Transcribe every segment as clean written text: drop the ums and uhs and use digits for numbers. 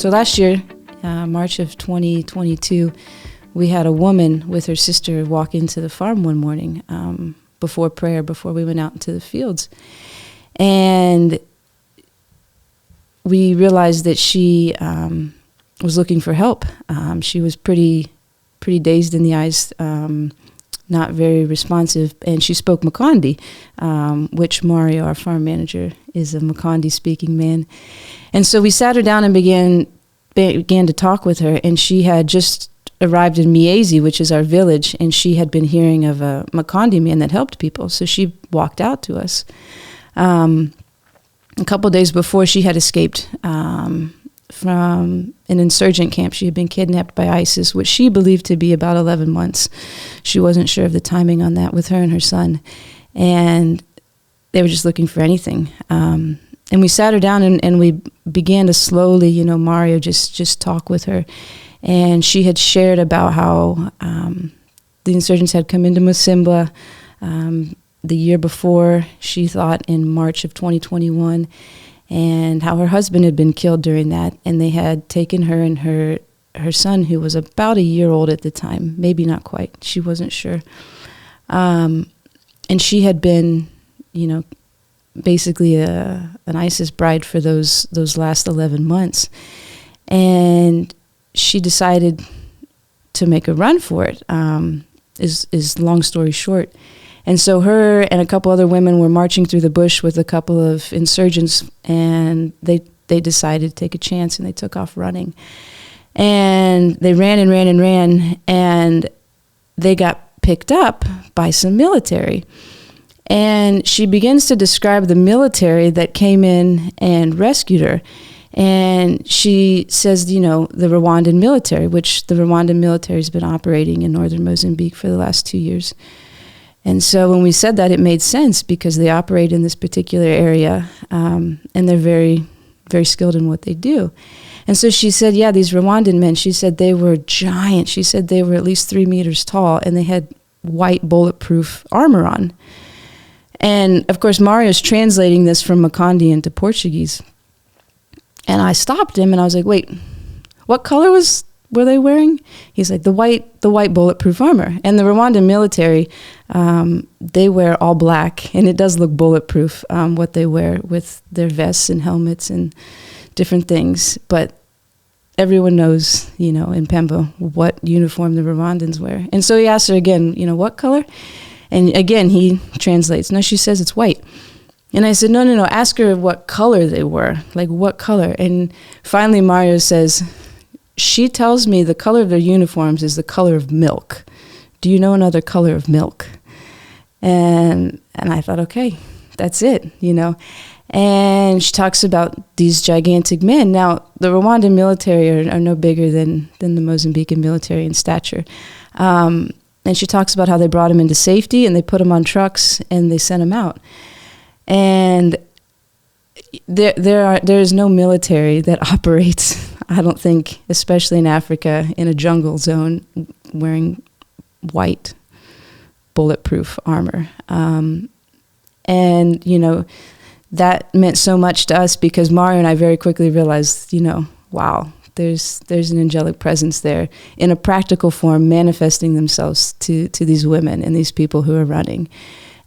So last year, March of 2022, we had a woman with her sister walk into the farm one morning before prayer, before we went out into the fields. And we realized that she was looking for help. She was pretty dazed in the eyes, not very responsive, and she spoke Makonde, which Mario, our farm manager, is a Makonde-speaking man. And so we sat her down and began to talk with her, and she had just arrived in Mieze, which is our village, and she had been hearing of a Makonde man that helped people, so she walked out to us. A couple of days before, she had escaped from an insurgent camp. She had been kidnapped by ISIS, which she believed to be about 11 months. She wasn't sure of the timing on that, with her and her son. And they were just looking for anything. And we sat her down and we began to slowly, Mario just talk with her. And she had shared about how the insurgents had come into Mozambique the year before, she thought in March of 2021, and how her husband had been killed during that, and they had taken her and her son, who was about a year old at the time, maybe not quite, she wasn't sure. And she had been, basically an ISIS bride for those last 11 months. And she decided to make a run for it, is long story short. And so her and a couple other women were marching through the bush with a couple of insurgents, and they decided to take a chance, and they took off running. And they ran and ran and ran, and they got picked up by some military. And she begins to describe the military that came in and rescued her. And she says, the Rwandan military, which the Rwandan military has been operating in northern Mozambique for the last 2 years. And so when we said that, it made sense, because they operate in this particular area, and they're very, very skilled in what they do. And so she said, yeah, these Rwandan men, she said they were giant. She said they were at least 3 meters tall, and they had white bulletproof armor on. And, of course, Mario's translating this from Makonde into Portuguese. And I stopped him, and I was like, wait, what color were they wearing? He's like, the white bulletproof armor. And the Rwandan military, they wear all black, and it does look bulletproof, what they wear with their vests and helmets and different things. But everyone knows, in Pemba, what uniform the Rwandans wear. And so he asked her again, what color? And again, he translates. No, she says it's white. And I said, no, ask her what color they were. Like, what color? And finally, Mario says, she tells me the color of their uniforms is the color of milk. Do you know another color of milk? And I thought, okay, that's it, And she talks about these gigantic men. Now, the Rwandan military are no bigger than the Mozambican military in stature. And she talks about how they brought him into safety, and they put him on trucks, and they sent him out. And there is no military that operates, I don't think, especially in Africa, in a jungle zone, wearing white bulletproof armor. And, that meant so much to us, because Mario and I very quickly realized, wow, there's an angelic presence there in a practical form, manifesting themselves to these women and these people who are running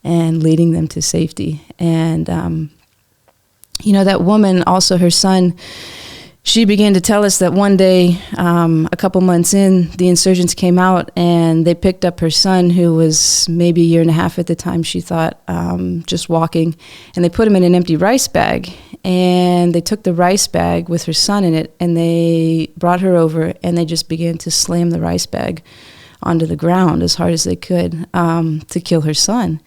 and leading them to safety. And, that woman, also her son, she began to tell us that one day, a couple months in, the insurgents came out and they picked up her son, who was maybe a year and a half at the time, she thought, just walking, and they put him in an empty rice bag. And they took the rice bag with her son in it, and they brought her over, and they just began to slam the rice bag onto the ground as hard as they could to kill her son.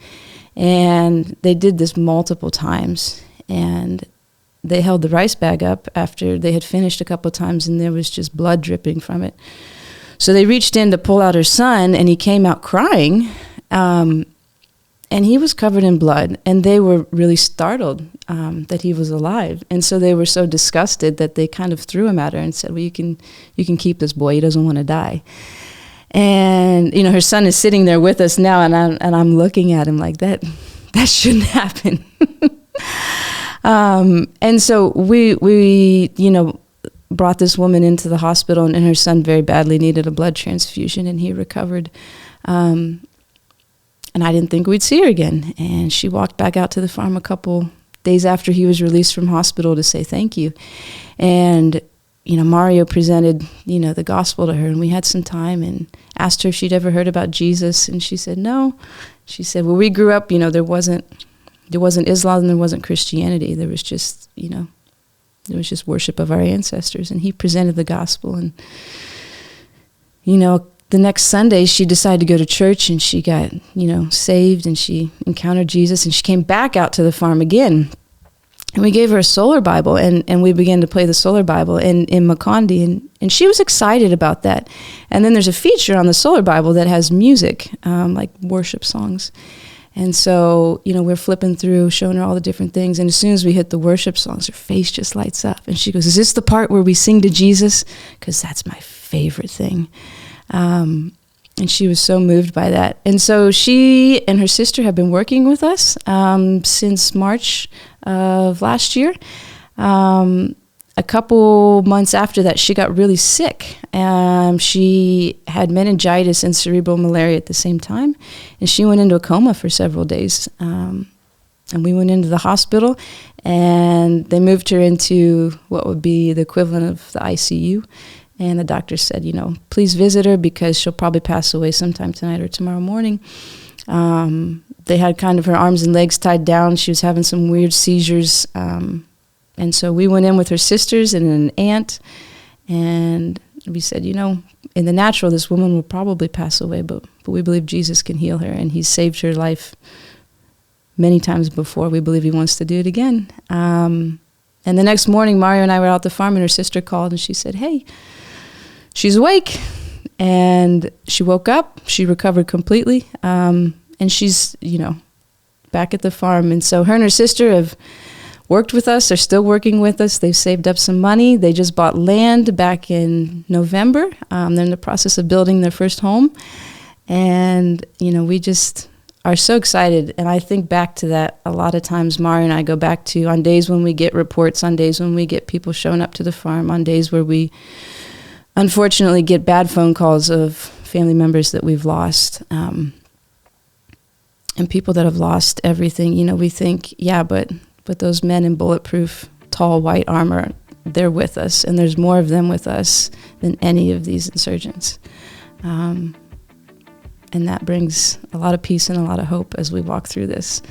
And they did this multiple times, and they held the rice bag up after they had finished a couple of times, and there was just blood dripping from it. So they reached in to pull out her son, and he came out crying, and he was covered in blood, and they were really startled that he was alive. And so they were so disgusted that they kind of threw him at her and said, well, you can keep this boy, he doesn't want to die. And, her son is sitting there with us now, and I'm looking at him like, that shouldn't happen. And so we brought this woman into the hospital, and her son very badly needed a blood transfusion, and he recovered. And I didn't think we'd see her again. And she walked back out to the farm a couple days after he was released from hospital to say thank you. And, Mario presented, the gospel to her, and we had some time and asked her if she'd ever heard about Jesus. And she said, no. She said, well, we grew up, there wasn't Islam and there wasn't Christianity. There was just, there was just worship of our ancestors. And he presented the gospel. And, the next Sunday she decided to go to church, and she got, saved, and she encountered Jesus, and she came back out to the farm again. And we gave her a solar Bible, and we began to play the solar Bible in Macondi, and she was excited about that. And then there's a feature on the solar Bible that has music, like worship songs. And so, we're flipping through, showing her all the different things. And as soon as we hit the worship songs, her face just lights up. And she goes, is this the part where we sing to Jesus? Because that's my favorite thing. And she was so moved by that. And so she and her sister have been working with us since March of last year. A couple months after that, she got really sick. She had meningitis and cerebral malaria at the same time, and she went into a coma for several days. And we went into the hospital, and they moved her into what would be the equivalent of the ICU. And the doctor said, please visit her because she'll probably pass away sometime tonight or tomorrow morning. They had kind of her arms and legs tied down. She was having some weird seizures. And so we went in with her sisters and an aunt, and we said, in the natural, this woman will probably pass away, but we believe Jesus can heal her, and he's saved her life many times before. We believe he wants to do it again. And the next morning, Mario and I were out at the farm, and her sister called, and she said, hey, she's awake. And she woke up. She recovered completely. And she's, back at the farm. And so her and her sister have worked with us. They're still working with us. They've saved up some money. They just bought land back in November. They're in the process of building their first home. And, we just are so excited. And I think back to that a lot of times. Mario and I go back to on days when we get reports, on days when we get people showing up to the farm, on days where we unfortunately get bad phone calls of family members that we've lost, and people that have lost everything. We think, yeah, but those men in bulletproof, tall, white armor, they're with us, and there's more of them with us than any of these insurgents. And that brings a lot of peace and a lot of hope as we walk through this.